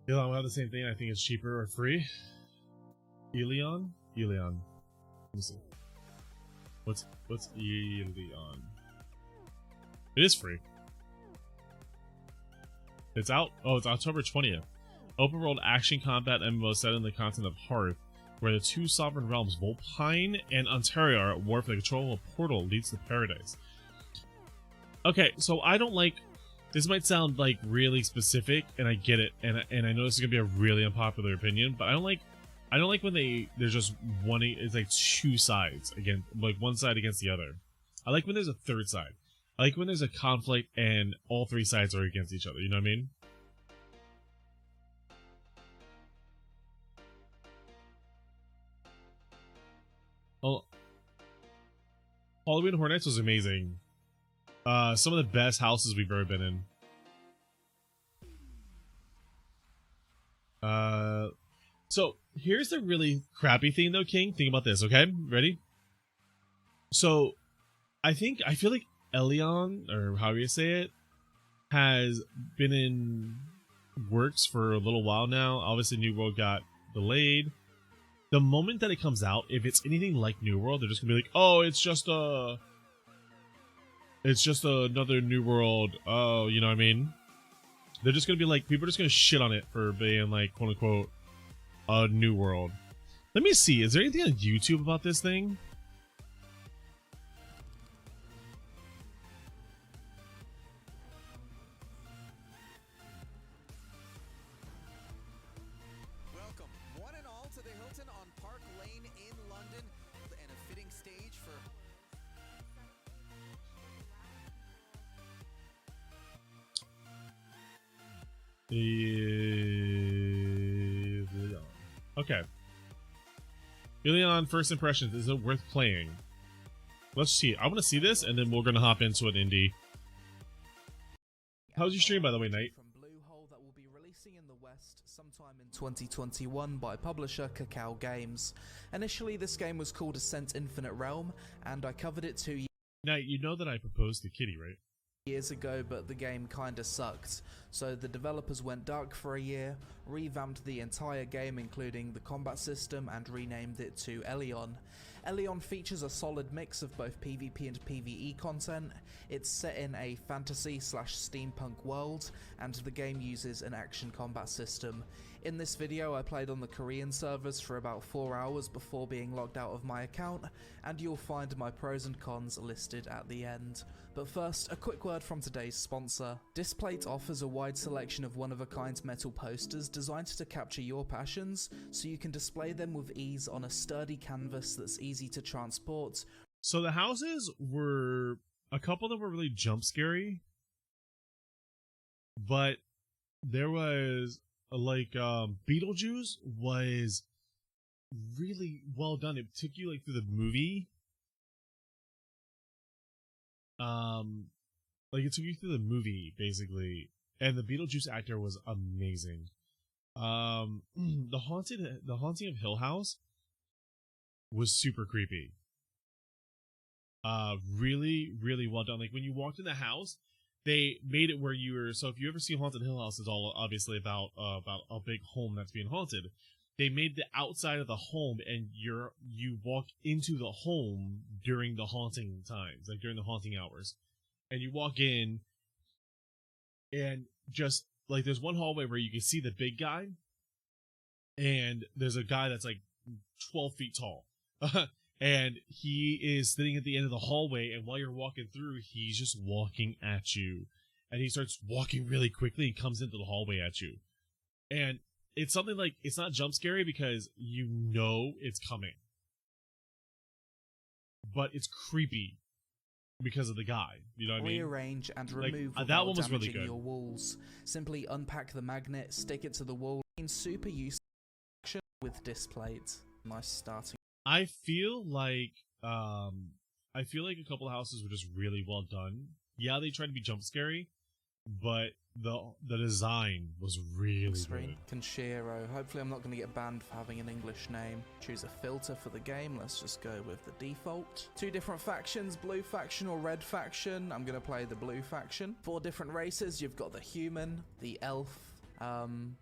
Elyon will have the same thing. I think it's cheaper or free. Elyon? Elyon. Let me see. What's Elyon? It is free. It's out. Oh, it's October 20th. Open world action combat MMO set in the continent of Hearth, where the two sovereign realms, Volpine and Ontario, are at war for the control of a portal leads to paradise. Okay, so I don't like. This might sound like really specific, and I get it, and I know this is gonna be a really unpopular opinion, but I don't like when there's just one. It's like two sides against, like one side against the other. I like when there's a third side. I like when there's a conflict and all three sides are against each other. You know what I mean? Well, Halloween Horror Nights was amazing. Some of the best houses we've ever been in. So here's the really crappy thing though, King. Think about this, okay? Ready? So I feel like Elyon, or however you say it, has been in works for a little while now. Obviously New World got delayed. The moment that it comes out, if it's anything like New World, they're just gonna be like, oh, it's just another New World. Oh, you know what I mean? They're just gonna be like, people are just gonna shit on it for being like, quote unquote, a New World. Let me see, is there anything on YouTube about this thing? Welcome, one and all, to the Hilton on Park Lane in London, and a fitting stage for... Okay. Elyon, first impressions, is it worth playing? Let's see. I want to see this, and then we're gonna hop into an indie. How's your stream, by the way, Knight? From Bluehole that will be releasing in the West sometime in 2021 by publisher Cacao Games. Initially, this game was called Ascent Infinite Realm, and I covered it 2 Knight, you know that I proposed to Kitty, right? years ago, but the game kinda sucked. So the developers went dark for a year, revamped the entire game including the combat system, and renamed it to Elyon. Elyon features a solid mix of both PvP and PvE content. It's set in a fantasy/steampunk world, and the game uses an action combat system. In this video I played on the Korean servers for about 4 hours before being logged out of my account, and you'll find my pros and cons listed at the end. But first, a quick word from today's sponsor. Displate offers a wide selection of one-of-a-kind metal posters designed to capture your passions, so you can display them with ease on a sturdy canvas that's easy to transport. So the houses were, a couple of them were really jump scary, but there was like Beetlejuice was really well done. It took you like through the movie. Like it took you through the movie basically, and the Beetlejuice actor was amazing. The Haunting of Hill House was super creepy. Really, really well done. Like when you walked in the house, they made it where you were. So if you ever see Haunted Hill House, it's all obviously about a big home that's being haunted. They made the outside of the home, and you walk into the home during the haunting times, like during the haunting hours, and you walk in, and just like there's one hallway where you can see the big guy, and there's a guy that's like 12 feet tall. And he is sitting at the end of the hallway, and while you're walking through, he's just walking at you. And he starts walking really quickly and comes into the hallway at you. And it's something like, it's not jump scary because you know it's coming. But it's creepy because of the guy. You know what I mean? Rearrange and remove that one was really good. your walls. Simply unpack the magnet, stick it to the wall. Super useful with Displate. Nice starting. I feel like a couple of houses were just really well done. Yeah, they tried to be jump scary, but the design was really good. Kenshiro. Hopefully I'm not going to get banned for having an English name. Choose a filter for the game. Let's just go with the default. 2 different factions, blue faction or red faction. I'm going to play the blue faction. 4 different races. You've got the human, the elf,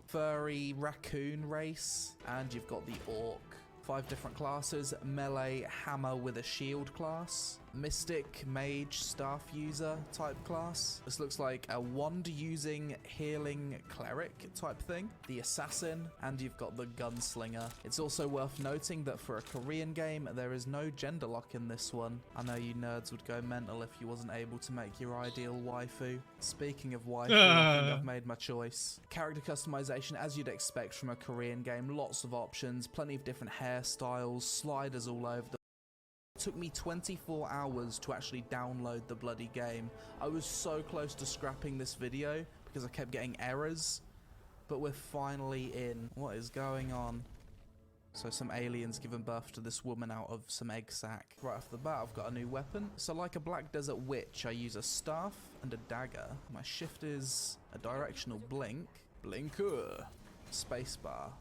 furry raccoon race, and you've got the orc. 5 different classes: melee, hammer with a shield class, mystic, mage, staff user type class. This looks like a wand using healing cleric type thing, the assassin, and you've got the gunslinger. It's also worth noting that for a Korean game, there is no gender lock in this one. I know you nerds would go mental if you wasn't able to make your ideal waifu. Speaking of waifu, I think I've made my choice. Character customization, as you'd expect from a Korean game, lots of options, plenty of different hairstyles, sliders all over the... It took me 24 hours to actually download the bloody game. I was so close to scrapping this video because I kept getting errors, but we're finally in. What is going on? So some aliens giving birth to this woman out of some egg sack. Right off the bat, I've got a new weapon. So like a Black Desert Witch, I use a staff and a dagger. My shift is a directional blink. Blinker. Spacebar.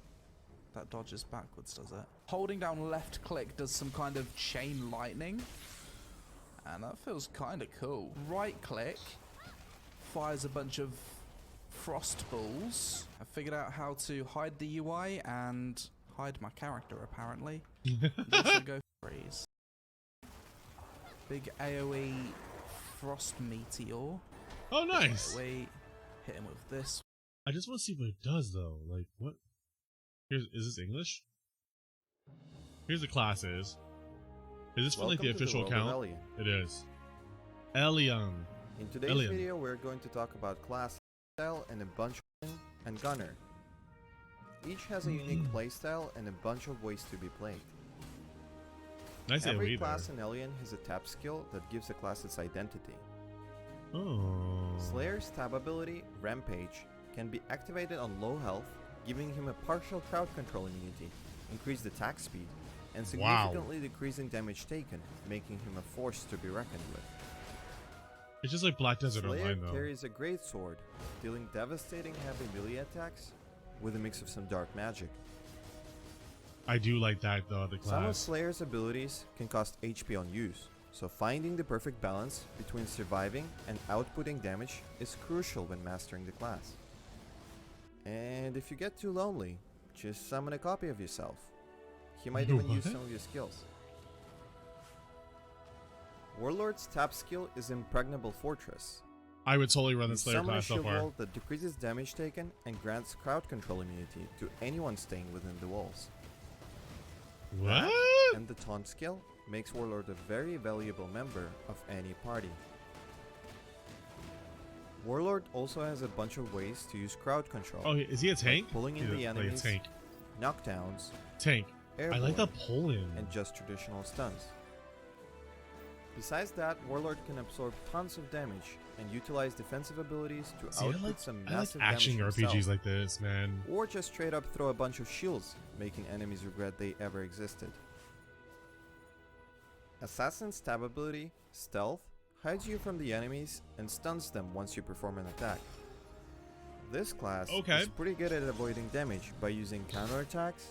That dodges backwards, does it? Holding down left click does some kind of chain lightning. And that feels kind of cool. Right click fires a bunch of frost balls. I figured out how to hide the UI and hide my character, apparently. Also go freeze. Big AoE frost meteor. Oh, nice. Wait, hit him with this. I just want to see what it does, though. Like, what? Is this English? Here's the classes. Is this for like the official account? It is. Elyon. In today's video, we're going to talk about class style and a bunch of and gunner. Each has a unique playstyle and a bunch of ways to be played. Nice. Every class in Elyon has a tab skill that gives a class its identity. Oh. Slayer's tab ability, Rampage, can be activated on low health, giving him a partial crowd control immunity, increased attack speed, and significantly decreasing damage taken, making him a force to be reckoned with. It's just like Black Desert Online, though. Slayer carries a great sword, dealing devastating heavy melee attacks with a mix of some dark magic. I do like that, though, the class. Some of Slayer's abilities can cost HP on use, so finding the perfect balance between surviving and outputting damage is crucial when mastering the class. And if you get too lonely, just summon a copy of yourself. He might even use some of your skills. Warlord's tap skill is Impregnable Fortress. I would totally run the Slayer Summon class so a far. shield that decreases damage taken and grants crowd control immunity to anyone staying within the walls. What? That and the taunt skill makes Warlord a very valuable member of any party. Warlord also has a bunch of ways to use crowd control. Oh, is he a tank? Like pulling in the enemies, tank. knockdowns, Tank. I like the pull-in. and just traditional stuns. Besides that, Warlord can absorb tons of damage and utilize defensive abilities to output some massive action damage RPGs himself, like this, man. or just straight up throw a bunch of shields, making enemies regret they ever existed. Assassin's tab ability, Stealth, hides you from the enemies and stuns them once you perform an attack. This class is pretty good at avoiding damage by using counterattacks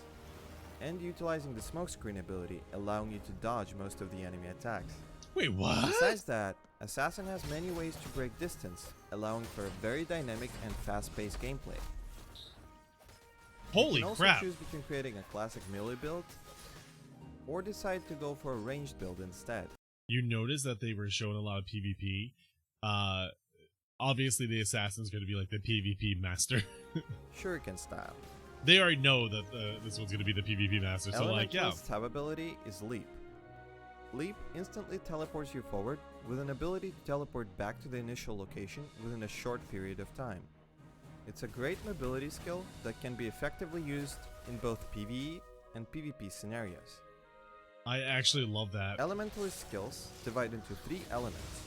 and utilizing the smokescreen ability, allowing you to dodge most of the enemy attacks. Wait, what? Besides that, Assassin has many ways to break distance, allowing for a very dynamic and fast-paced gameplay. Holy you can crap! also choose between creating a classic melee build or decide to go for a ranged build instead. You notice that they were showing a lot of PvP. Obviously the Assassin's going to be like the PvP master. Shuriken style. They already know that this one's going to be the PvP master, so like, yeah. Elementalist's tab ability is Leap. Leap instantly teleports you forward with an ability to teleport back to the initial location within a short period of time. It's a great mobility skill that can be effectively used in both PvE and PvP scenarios. I actually love that. Elementalist skills divide into 3 elements: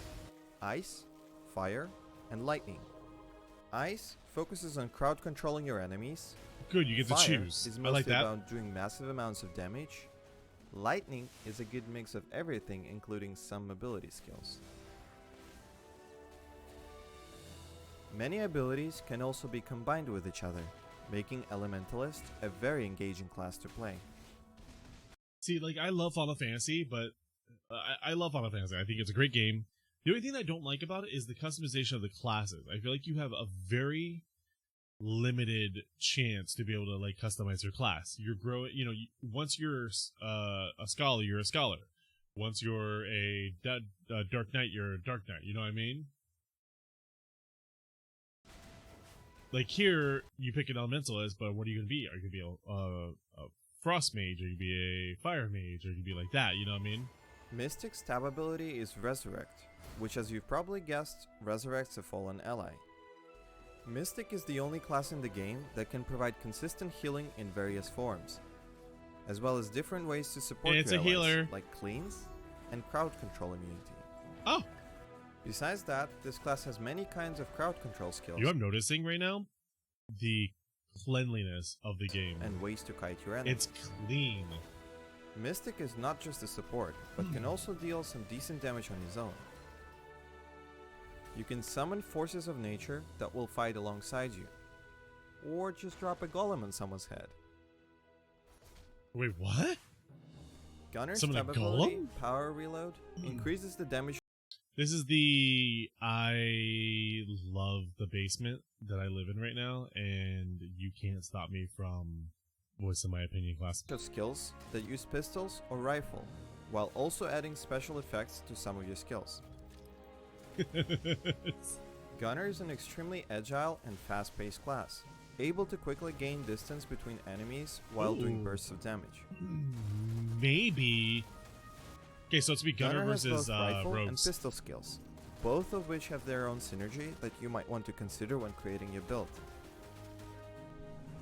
Ice, Fire, and Lightning. Ice focuses on crowd controlling your enemies. Good, you get to choose. Is I like that. about doing massive amounts of damage. Lightning is a good mix of everything, including some mobility skills. Many abilities can also be combined with each other, making Elementalist a very engaging class to play. See, like, I love Final Fantasy, but I love Final Fantasy. I think it's a great game. The only thing I don't like about it is the customization of the classes. I feel like you have a very limited chance to be able to like customize your class. You're growing, once you're a scholar, you're a scholar. Once you're a dark knight, you're a dark knight. You know what I mean? Like here, you pick an elementalist, but what are you gonna be? Are you gonna be a frost mage? Are you gonna be a fire mage? Or are you gonna be like that? You know what I mean? Mystic's tab ability is Resurrect, which, as you've probably guessed, resurrects a fallen ally. Mystic is the only class in the game that can provide consistent healing in various forms, as well as different ways to support And it's your a allies, healer, like cleans and crowd control immunity. Oh, Besides that, this class has many kinds of crowd control skills I'm noticing right now the cleanliness of the game. and ways to kite your enemies. It's clean. Mystic is not just a support, but can also deal some decent damage on his own. You can summon forces of nature that will fight alongside you, or just drop a golem on someone's head. Wait, what? Gunner's Summon a tab ability, golem? Power Reload, increases the damage. This is I love the basement that I live in right now, and you can't stop me from voicing my opinion class. Of skills that use pistols or rifle, while also adding special effects to some of your skills. Gunner is an extremely agile and fast-paced class, able to quickly gain distance between enemies while doing bursts of damage. Maybe. Okay, so it's be Gunner has versus both rifle and Rogues. pistol skills, both of which have their own synergy that you might want to consider when creating your build.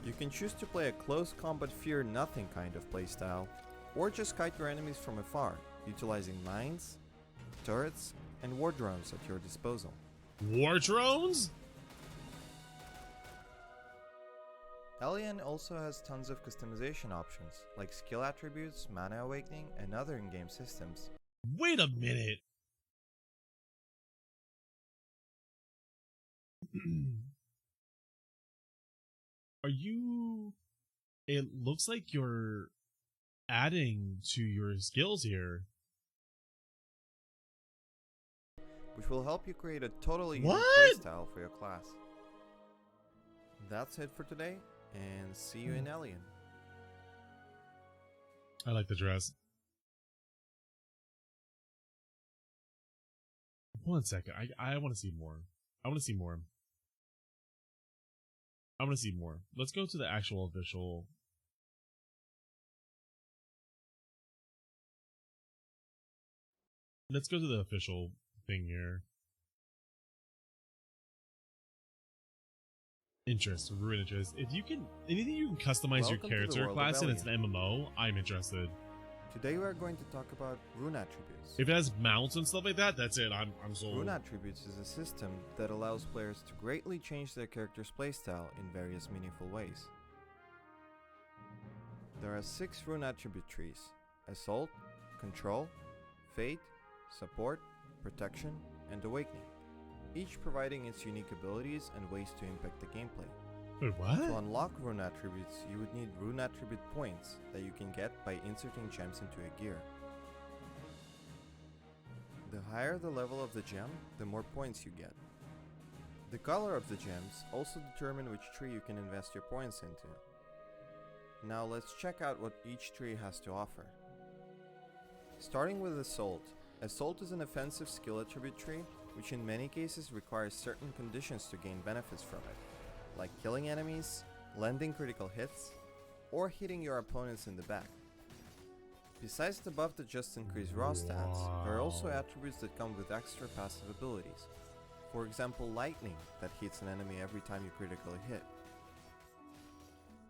You can choose to play a close combat fear nothing kind of playstyle, or just kite your enemies from afar, utilizing mines, turrets, and war drones at your disposal. War drones? Elyon also has tons of customization options, like skill attributes, mana awakening, and other in-game systems. Wait a minute. Are you... It looks like you're adding to your skills here. Which will help you create a totally What? unique playstyle for your class. That's it for today, and see you in Elyon. I like the dress. One second. I want to see more. I want to see more. I want to see more. Let's go to the actual official. Let's go to the official thing here. Interest, Rune interest. If you can, anything you can customize Welcome your to the character world of class and it's an Elyon. MMO, I'm interested. Today we are going to talk about Rune Attributes. If it has mounts and stuff like that, that's it. I'm sold. Rune Attributes is a system that allows players to greatly change their character's playstyle in various meaningful ways. There are 6 Rune Attribute trees: Assault, Control, Fate, Support, Protection, and Awakening, each providing its unique abilities and ways to impact the gameplay. Wait, what? To unlock Rune Attributes, you would need Rune Attribute points that you can get by inserting gems into a gear. The higher the level of the gem, the more points you get. The color of the gems also determine which tree you can invest your points into. Now let's check out what each tree has to offer. Starting with Assault. Assault is an offensive skill attribute tree, which in many cases requires certain conditions to gain benefits from it, like killing enemies, landing critical hits, or hitting your opponents in the back. Besides the buff that just increase raw stats, there are also attributes that come with extra passive abilities. For example, lightning that hits an enemy every time you critically hit.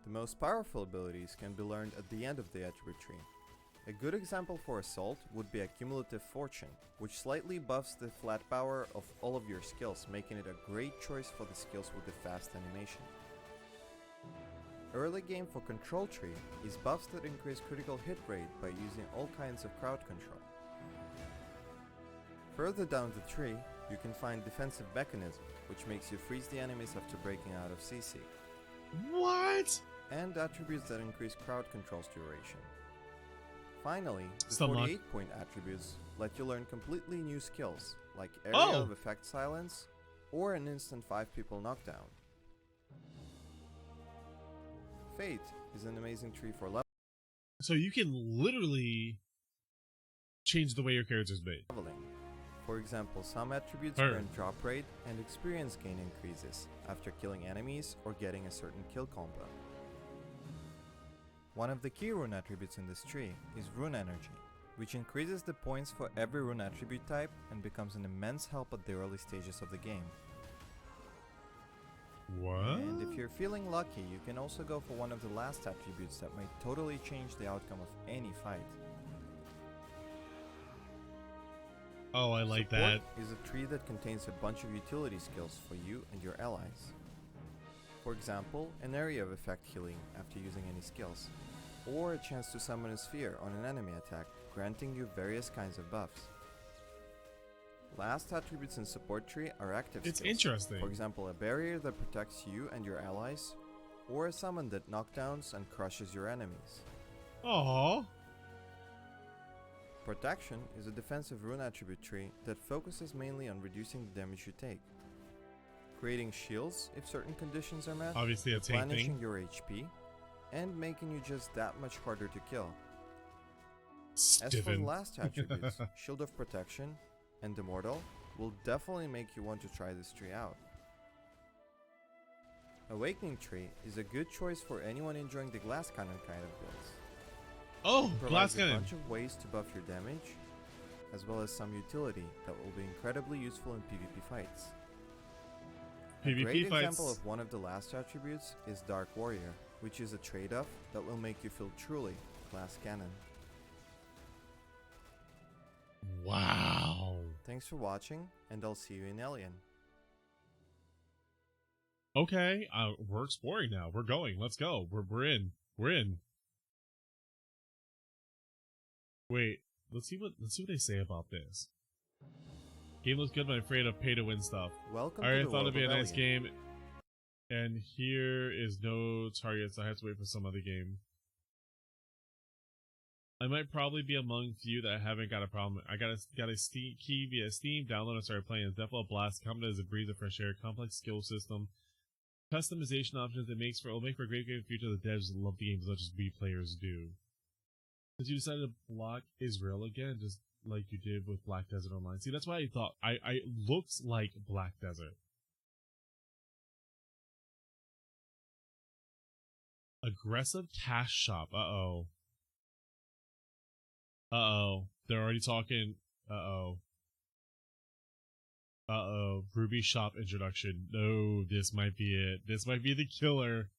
The most powerful abilities can be learned at the end of the attribute tree. A good example for Assault would be Accumulative Fortune, which slightly buffs the flat power of all of your skills, making it a great choice for the skills with the fast animation. Early game for Control Tree is buffs that increase critical hit rate by using all kinds of crowd control. Further down the tree, you can find Defensive Mechanism, which makes you freeze the enemies after breaking out of CC. What? And attributes that increase crowd control's duration. Finally, the Stunlock. 48-point attributes let you learn completely new skills, like Area of Effect Silence, or an instant 5 people knockdown. Fate is an amazing tree for leveling. So you can literally change the way your character's made. For example, some attributes grant drop rate and experience gain increases after killing enemies or getting a certain kill combo. One of the key rune attributes in this tree is Rune Energy, which increases the points for every rune attribute type and becomes an immense help at the early stages of the game. What? And if you're feeling lucky, you can also go for one of the last attributes that might totally change the outcome of any fight. Oh, I like Support that. is a tree that contains a bunch of utility skills for you and your allies. For example, an area of effect healing after using any skills, or a chance to summon a sphere on an enemy attack, granting you various kinds of buffs. Last attributes in support tree are active skills. It's interesting. For example, a barrier that protects you and your allies, or a summon that knockdowns and crushes your enemies. Aww. Protection is a defensive rune attribute tree that focuses mainly on reducing the damage you take, creating shields if certain conditions are met, Obviously a tank replenishing thing. your HP, and making you just that much harder to kill. As for the last attributes, Shield of Protection and Immortal will definitely make you want to try this tree out. Awakening Tree is a good choice for anyone enjoying the Glass Cannon kind of builds. Oh, It Glass provides a Cannon. bunch of ways to buff your damage, as well as some utility that will be incredibly useful in PvP fights. A PvP great fights. example of one of the last attributes is Dark Warrior, which is a trade-off that will make you feel truly Glass Cannon. Wow. Thanks for watching, and I'll see you in Elyon. Okay, we're exploring now. We're going. Let's go. We're in. We're in. Wait, let's see what they say about this. Game looks good, but I'm afraid of pay to win stuff. Welcome I to already the thought it'd world be a of nice Elyon. game, and here is no targets. I have to wait for some other game. I might probably be among few that haven't got a problem. I got a Steam key via Steam, download and started playing. It's definitely a blast. Combat is a breeze of fresh air. Complex skill system, customization options. It'll make for a great game in the future. The devs love the game as much as we players do. Because you decided to block Israel again, just like you did with Black Desert Online. See, that's why I thought I looks like Black Desert. Aggressive cash shop. Uh-oh. Uh-oh. They're already talking. Uh-oh. Uh-oh. Ruby shop introduction. No, this might be it. This might be the killer.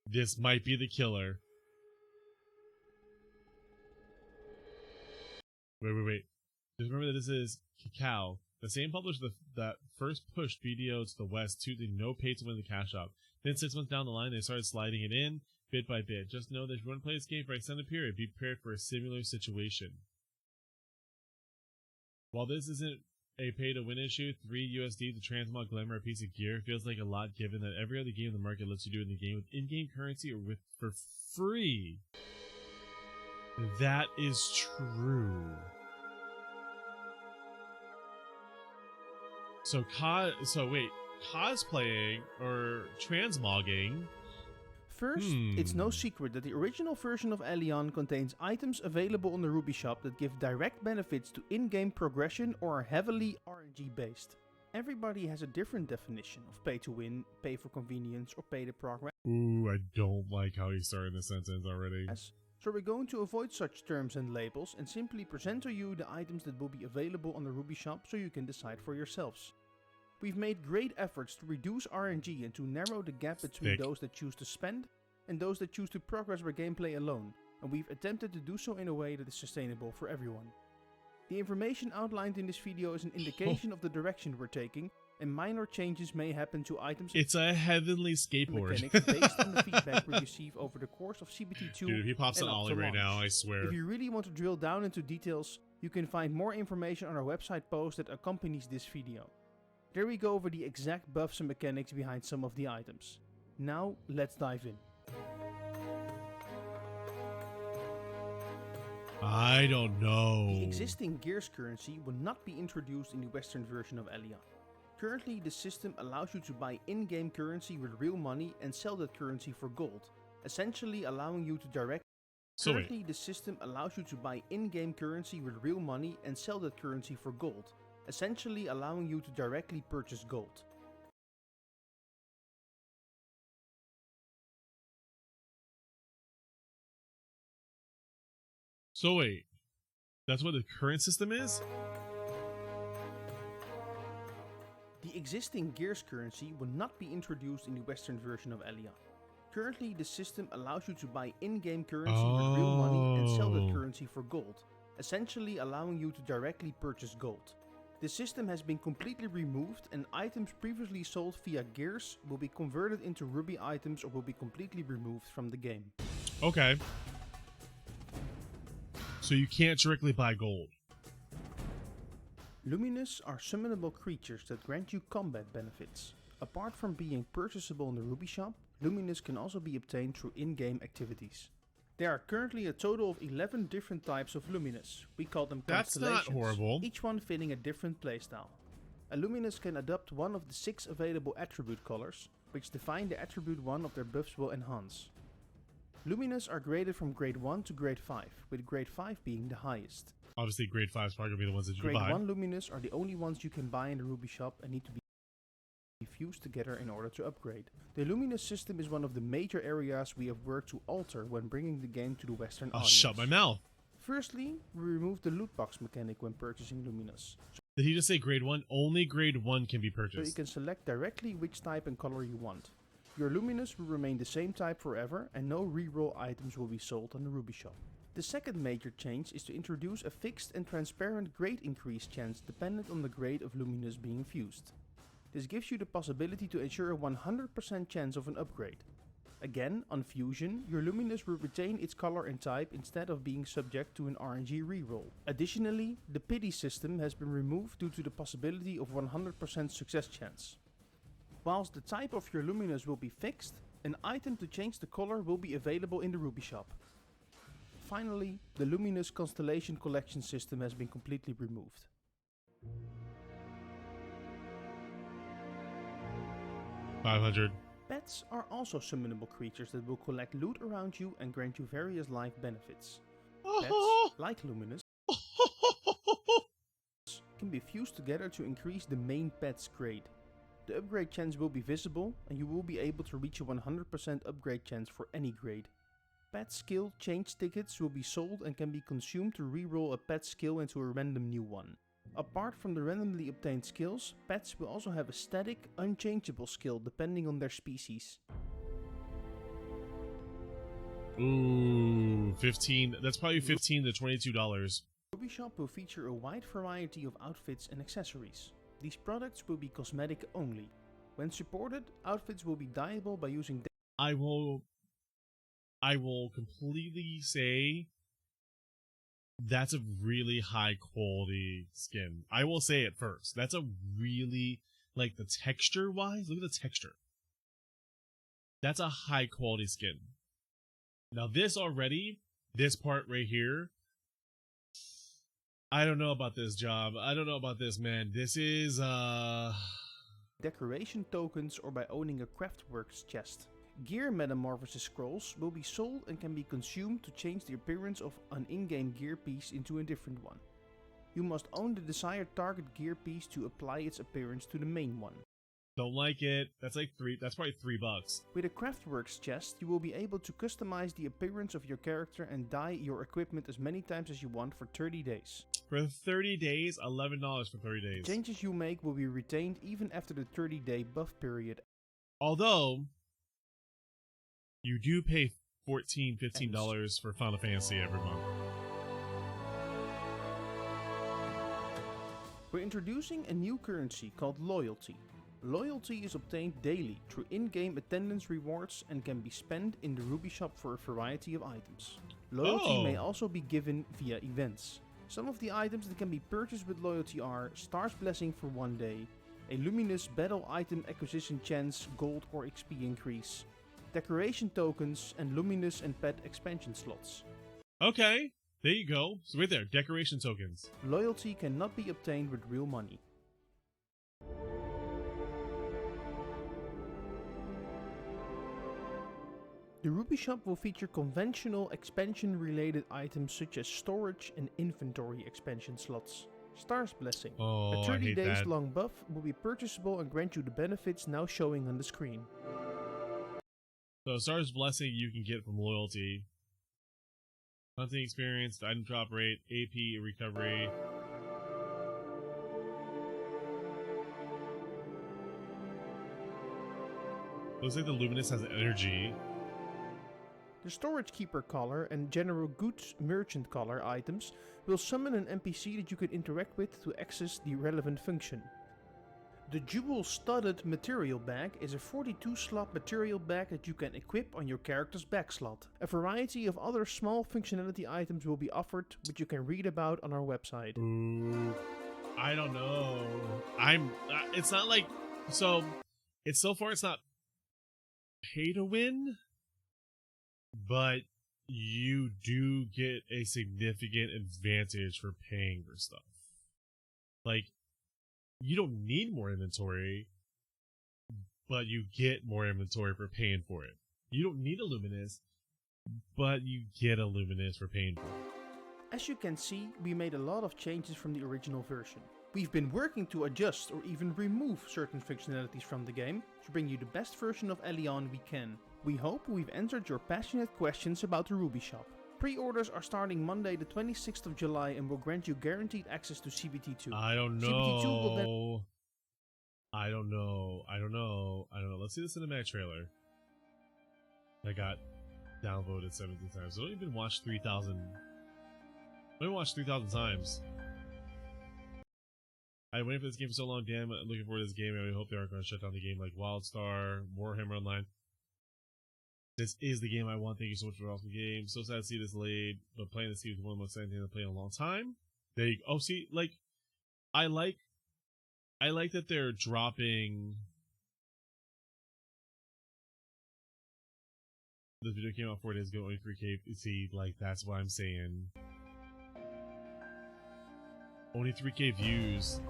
This might be the killer. Wait. Just remember that this is Cacao. The same publisher that first pushed BDO to the West to the no pay to win the cash shop. Then 6 months down the line, they started sliding it in bit by bit. Just know that if you want to play this game for an extended period, be prepared for a similar situation. While this isn't a pay to win issue, $3 USD to transmog glamour a piece of gear feels like a lot given that every other game in the market lets you do it in the game with in-game currency or for free. That is true. So cosplaying or transmogging. First, it's no secret that the original version of Elyon contains items available on the Ruby shop that give direct benefits to in-game progression or are heavily RNG based. Everybody has a different definition of pay to win, pay for convenience, or pay to progress. Ooh, I don't like how he's starting the sentence already. So we're going to avoid such terms and labels and simply present to you the items that will be available on the Ruby shop so you can decide for yourselves. We've made great efforts to reduce RNG and to narrow the gap between those that choose to spend and those that choose to progress by gameplay alone, and we've attempted to do so in a way that is sustainable for everyone. The information outlined in this video is an indication of the direction we're taking, and minor changes may happen to items. It's a heavenly skateboard. Mechanics based on the feedback we receive over the course of CBT2. Dude, he pops an ollie right now, I swear. If you really want to drill down into details, you can find more information on our website post that accompanies this video. There we go over the exact buffs and mechanics behind some of the items. Now, let's dive in. I don't know. The existing Gears currency will not be introduced in the Western version of Elyon. Currently, the system allows you to buy in-game currency with real money and sell that currency for gold, essentially allowing you to direct. Currently, the system allows you to buy in-game currency with real money and sell that currency for gold, essentially allowing you to directly purchase gold. So wait, that's what the current system is? The existing Gears currency will not be introduced in the Western version of Elyon. Currently, the system allows you to buy in-game currency with real money and sell that currency for gold, essentially allowing you to directly purchase gold. The system has been completely removed, and items previously sold via Gears will be converted into Ruby items or will be completely removed from the game. Okay. So you can't directly buy gold. LUMINUS are summonable creatures that grant you combat benefits. Apart from being purchasable in the Ruby shop, LUMINUS can also be obtained through in-game activities. There are currently a total of 11 different types of LUMINUS. We call them constellations. That's not horrible. Each one fitting a different playstyle. A LUMINUS can adopt one of the 6 available attribute colors, which define the attribute one of their buffs will enhance. LUMINUS are graded from grade 1 to grade 5, with grade 5 being the highest. Obviously, grade 5 is probably going to be the ones that you grade buy. Grade 1 LUMINUS are the only ones you can buy in the Ruby shop and need to be fused together in order to upgrade. The LUMINUS system is one of the major areas we have worked to alter when bringing the game to the Western audience. Shut my mouth. Firstly, we removed the loot box mechanic when purchasing LUMINUS. Did he just say grade 1? Only grade 1 can be purchased. So you can select directly which type and color you want. Your LUMINUS will remain the same type forever, and no reroll items will be sold on the Ruby shop. The second major change is to introduce a fixed and transparent grade increase chance dependent on the grade of LUMINUS being fused. This gives you the possibility to ensure a 100% chance of an upgrade. Again, on fusion, your LUMINUS will retain its color and type instead of being subject to an RNG reroll. Additionally, the pity system has been removed due to the possibility of 100% success chance. Whilst the type of your LUMINUS will be fixed, an item to change the color will be available in the Ruby shop. Finally, the LUMINUS Constellation Collection system has been completely removed. $500. Pets are also summonable creatures that will collect loot around you and grant you various life benefits. Pets, like LUMINUS, can be fused together to increase the main pet's grade. The upgrade chance will be visible, and you will be able to reach a 100% upgrade chance for any grade. Pet skill change tickets will be sold and can be consumed to reroll a pet skill into a random new one. Apart from the randomly obtained skills, pets will also have a static, unchangeable skill depending on their species. Ooh, 15. That's probably $15 to $22. Ruby shop will feature a wide variety of outfits and accessories. These products will be cosmetic only. When supported, outfits will be dyeable by using. I will completely say that's a really high quality skin. I will say it first. That's a really, like, the texture wise, look at the texture. That's a high quality skin. Now this part right here, I don't know about this job. I don't know about this, man. This is, decoration tokens or by owning a Craftworks chest. Gear metamorphosis scrolls will be sold and can be consumed to change the appearance of an in-game gear piece into a different one. You must own the desired target gear piece to apply its appearance to the main one. Don't like it. That's like that's probably $3. With a Craftworks chest, you will be able to customize the appearance of your character and dye your equipment as many times as you want for 30 days. For 30 days, $11 for 30 days. Changes you make will be retained even after the 30-day buff period. Although, you do pay $14, $15 for Final Fantasy every month. We're introducing a new currency called Loyalty. Loyalty is obtained daily through in-game attendance rewards and can be spent in the Ruby shop for a variety of items. Loyalty may also be given via events. Some of the items that can be purchased with Loyalty are Star's Blessing for 1 day, a LUMINUS battle item acquisition chance, gold or XP increase, decoration tokens, and LUMINUS and pet expansion slots. Okay, there you go. So right there, decoration tokens. Loyalty cannot be obtained with real money. The Ruby Shop will feature conventional expansion-related items such as storage and inventory expansion slots. Star's Blessing. Oh, a 30 I hate days that. long buff will be purchasable and grant you the benefits now showing on the screen. So Star's Blessing you can get from loyalty. Hunting experience, item drop rate, AP recovery. Looks like the Luminous has energy. The Storage Keeper collar and General Goods Merchant collar items will summon an NPC that you can interact with to access the relevant function. The Jewel Studded Material Bag is a 42-slot material bag that you can equip on your character's back slot. A variety of other small functionality items will be offered, which you can read about on our website. Ooh, I don't know. It's not like so. It's so far. It's not pay to win, but you do get a significant advantage for paying for stuff. Like, you don't need more inventory, but you get more inventory for paying for it. You don't need a Luminous, but you get a Luminous for paying for it. As you can see, we made a lot of changes from the original version. We've been working to adjust or even remove certain functionalities from the game to bring you the best version of Elyon we can. We hope we've answered your passionate questions about the Ruby Shop. Pre-orders are starting Monday the 26th of July and will grant you guaranteed access to CBT2. I don't know. CBT2 will then... I don't know. Let's see the cinematic trailer. I got downvoted 17 times. I don't even watch 3,000. I only watched 3,000 times. I've been waiting for this game for so long. Damn, I'm looking forward to this game. I really hope they aren't going to shut down the game like WildStar, Warhammer Online. This is the game I want. Thank you so much for the awesome game. So sad to see this late, but playing this game is one of the most exciting things I've played in a long time. See, like, I like that they're dropping. This video came out 4 days ago, only 3K. See, like, that's what I'm saying. Only 3K views.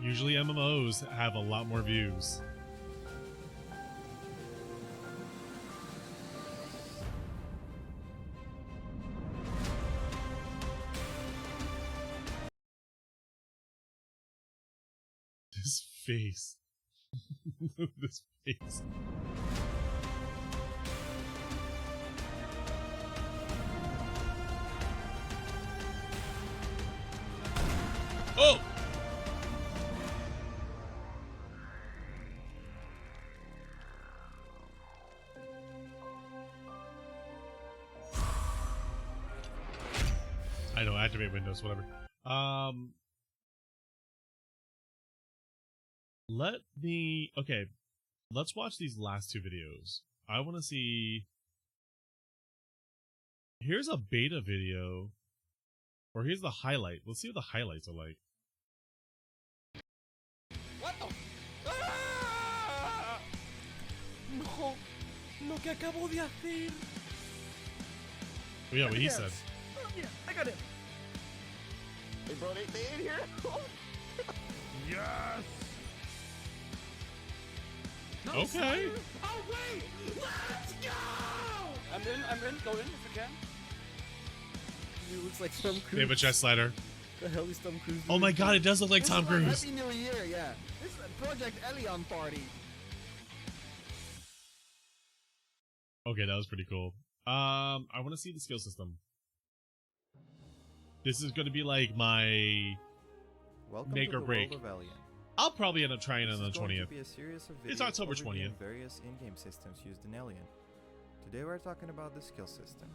Usually MMOs have a lot more views. This face. This face. Oh! I know, activate Windows, whatever. Okay, let's watch these last two videos. I want to see. Here's a beta video. Or here's the highlight. Let's see what the highlights are like. What the? ¡Ah! No, lo que acabo de hacer. Oh, yeah, what he said. Oh, yeah, I got it. Hey, bro, they in here? Yes. No, Okay. sorry. Oh wait, let's go. I'm in. Go in if you can. He looks like Tom Cruise. They have a chest slider. The hell is Tom Cruise? Oh my god, it does look like This Tom is Cruise. Happy New Year, yeah. This is a Project Elyon party. Okay, that was pretty cool. I want to see the skill system. This is going to be like my Welcome make to or the break. world of Elyon. I'll probably end up trying it This on the is going 20th. to be a series of It's videos October overviewing 20th. various in-game systems used in Elyon. Today we're talking about the skill system.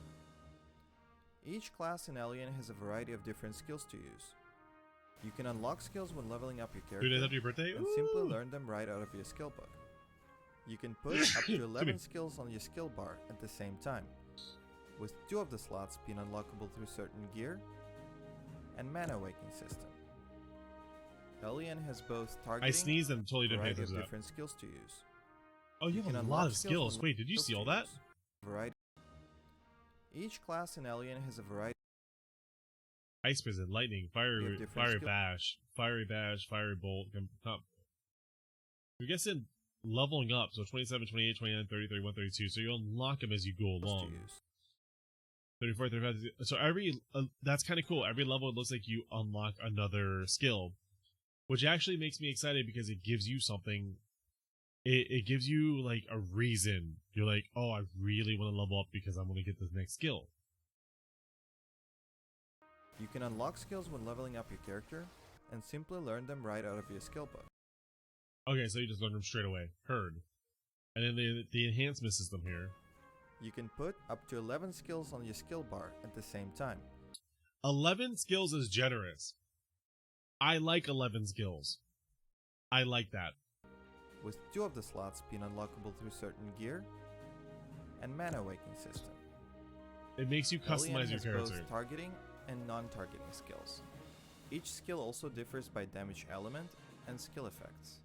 Each class in Elyon has a variety of different skills to use. You can unlock skills when leveling up your 2 days character after your birthday? and simply Ooh. learn them right out of your skill book. You can put up to 11 skills on your skill bar at the same time, with 2 of the slots being unlockable through certain gear and mana waking system. Elyon has both targeting I sneezed and totally didn't pay variety of attention to that. different skills to use. Oh, you can have a unlock lot of skills. when Wait, did you skills see to all that? use. Variety. Each class in Elyon has a variety. Ice Prison, Lightning, Fiery different Fiery skill- Bash, Fiery Bash, Fiery Bolt. I'm guessing leveling up. So 27, 28, 29, 30, 31, 32. So you unlock them as you go along. 34, 35. So that's kind of cool. Every level, it looks like you unlock another skill, which actually makes me excited because it gives you something. It gives you like a reason. You're like, oh, I really want to level up because I'm going to get the next skill. You can unlock skills when leveling up your character and simply learn them right out of your skill book. Okay, so you just learn them straight away. Heard. And then the enhancement system here. You can put up to 11 skills on your skill bar at the same time. 11 skills is generous. I like 11 skills. I like that. With 2 of the slots being unlockable through certain gear and mana awakening system. It makes you customize your character. Both targeting and non-targeting skills. Each skill also differs by damage element and skill effects.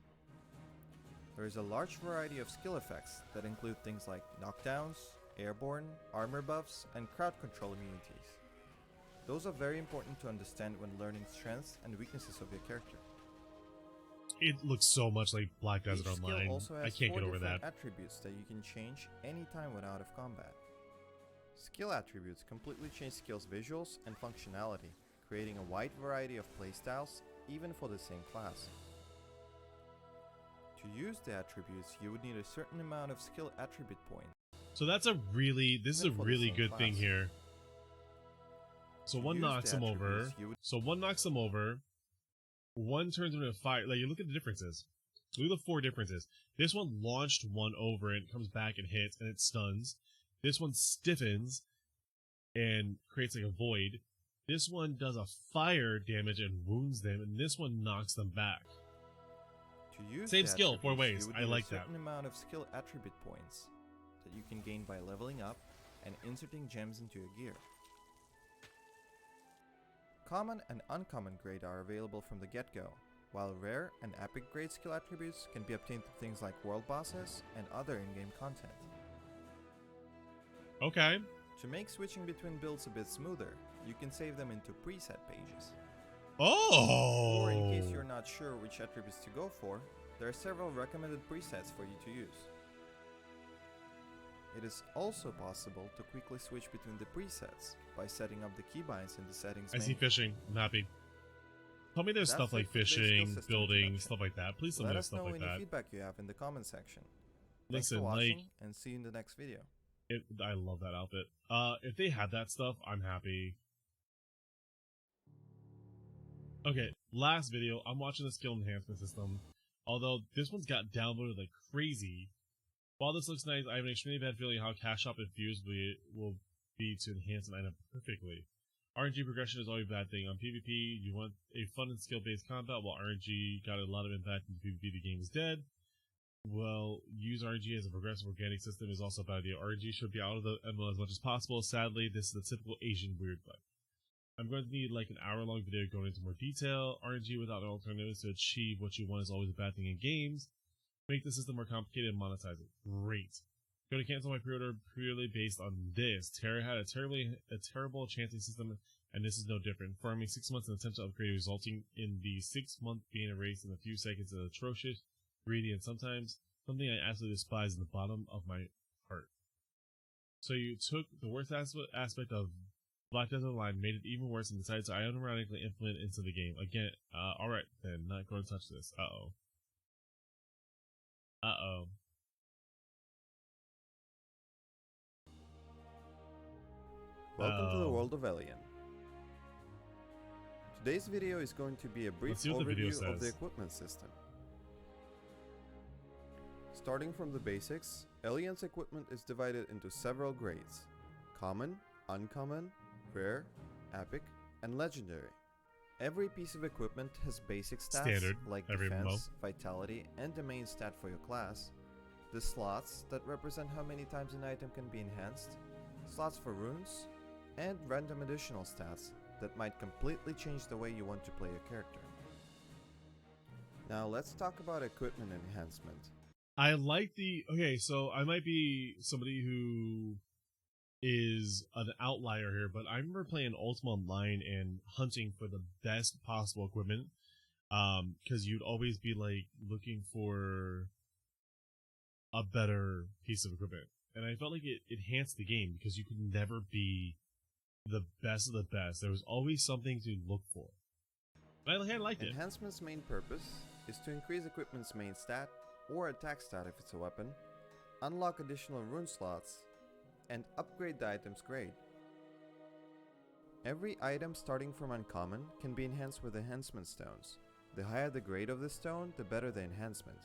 There is a large variety of skill effects that include things like knockdowns, airborne, armor buffs, and crowd control immunities. Those are very important to understand when learning strengths and weaknesses of your character. It looks so much like Black Desert Each Online. also has I can't 4 get over that. different attributes that you can change anytime when out of combat. Skill attributes completely change skills' visuals and functionality, creating a wide variety of playstyles, even for the same class. To use the attributes, you would need a certain amount of skill attribute points. So this is a really good thing here. So one knocks them over. So one knocks them over. One turns into a fire. Like, you look at the differences. Look at the 4 differences. This one launched one over and comes back and hits and it stuns. This one stiffens and creates like a void. This one does a fire damage and wounds them, and this one knocks them back. To use same skill, 4 ways. I like that. A certain amount of skill attribute points that you can gain by leveling up and inserting gems into your gear. Common and uncommon grade are available from the get-go, while rare and epic grade skill attributes can be obtained through things like world bosses and other in-game content. Okay. To make switching between builds a bit smoother, you can save them into preset pages. Oh! Or in case you're not sure which attributes to go for, there are several recommended presets for you to use. It is also possible to quickly switch between the presets by setting up the keybinds in the settings I see menu. fishing. I'm happy. Tell me there's stuff like fishing, building, stuff like that. Please tell me there's stuff like that. Let us know any feedback you have in the comment section. Listen, Thanks for watching, like, and see you in the next video. I love that outfit. If they had that stuff, I'm happy. Okay, last video, I'm watching the skill enhancement system. Although this one's got downloaded like crazy. While this looks nice, I have an extremely bad feeling how Cash Shop Infused will be to enhance an item perfectly. RNG progression is always a bad thing. On PvP, you want a fun and skill-based combat, while RNG got a lot of impact into PvP, the game is dead. Well, use RNG as a progressive organic system is also a bad idea. RNG should be out of the MMO as much as possible. Sadly, this is the typical Asian weird bug. I'm going to need like an hour-long video going into more detail. RNG without an alternative to achieve what you want is always a bad thing in games. Make the system more complicated and monetize it. Great. Going to cancel my pre-order purely based on this. Terra had a terrible chanting system, and this is no different. Farming 6 months in an attempt to upgrade, resulting in the 6 month being erased in a few seconds is atrocious, greedy, and sometimes something I absolutely despise in the bottom of my heart. So you took the worst aspect of Black Desert Online, made it even worse, and decided to unironically implement it into the game. Again, alright, then, not going to touch this. Uh-oh. Uh-oh. Welcome to the world of Elyon. Today's video is going to be a brief overview of the equipment system. Starting from the basics, Elyon's equipment is divided into several grades: common, uncommon, rare, epic, and legendary. Every piece of equipment has basic stats like defense, vitality, and the main stat for your class, the slots that represent how many times an item can be enhanced, slots for runes, and random additional stats that might completely change the way you want to play your character. Now let's talk about equipment enhancement. I like okay, so I might be somebody who is an outlier here, but I remember playing Ultima Online and hunting for the best possible equipment, because you'd always be like looking for a better piece of equipment. And I felt like it enhanced the game because you could never be the best of the best. There was always something to look for. But I liked it. Enhancement's main purpose is to increase equipment's main stat or attack stat if it's a weapon, unlock additional rune slots, and upgrade the item's grade. Every item starting from uncommon can be enhanced with enhancement stones. The higher the grade of the stone, the better the enhancement.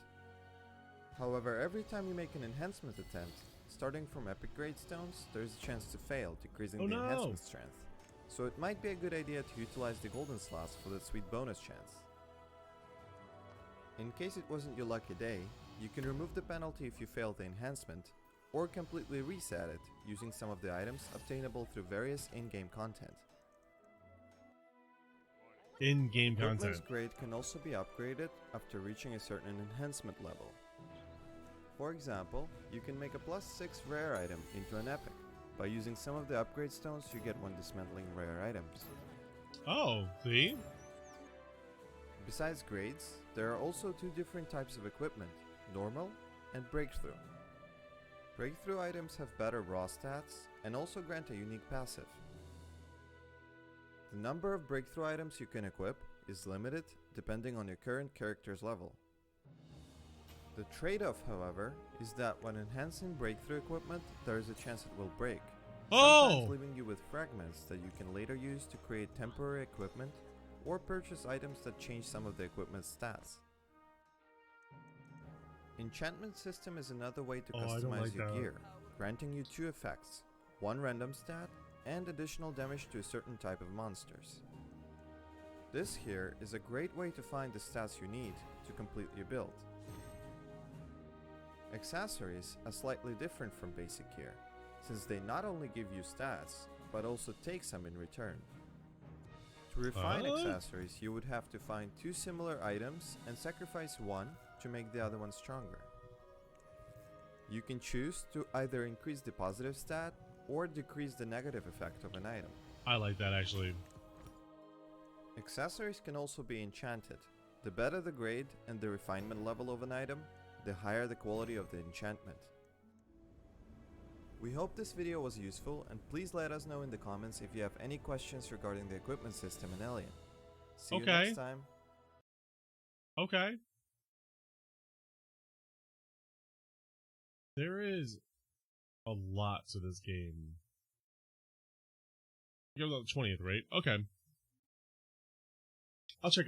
However, every time you make an enhancement attempt, starting from epic grade stones, there is a chance to fail, decreasing the enhancement strength. So it might be a good idea to utilize the golden slots for that sweet bonus chance. In case it wasn't your lucky day, you can remove the penalty if you fail the enhancement, or completely reset it using some of the items obtainable through various in-game content. In-game content. Equipment's grade can also be upgraded after reaching a certain enhancement level. For example, you can make a +6 rare item into an epic. By using some of the upgrade stones you get when dismantling rare items. Oh, see? Besides grades, there are also two different types of equipment, normal and breakthrough. Breakthrough items have better raw stats and also grant a unique passive. The number of breakthrough items you can equip is limited depending on your current character's level. The trade-off, however, is that when enhancing breakthrough equipment, there is a chance it will break, sometimes leaving you with fragments that you can later use to create temporary equipment or purchase items that change some of the equipment's stats. Enchantment system is another way to customize your gear, granting you 2 effects, 1 random stat and additional damage to a certain type of monsters. This here is a great way to find the stats you need to complete your build. Accessories are slightly different from basic gear, since they not only give you stats, but also take some in return. To refine accessories, you would have to find 2 similar items and sacrifice one to make the other one stronger. You can choose to either increase the positive stat or decrease the negative effect of an item. I like that actually. Accessories can also be enchanted. The better the grade and the refinement level of an item, the higher the quality of the enchantment. We hope this video was useful, and please let us know in the comments if you have any questions regarding the equipment system in Elyon. See you next time. Okay. There is a lot to this game. You're on the 20th, right? Okay. I'll check it out.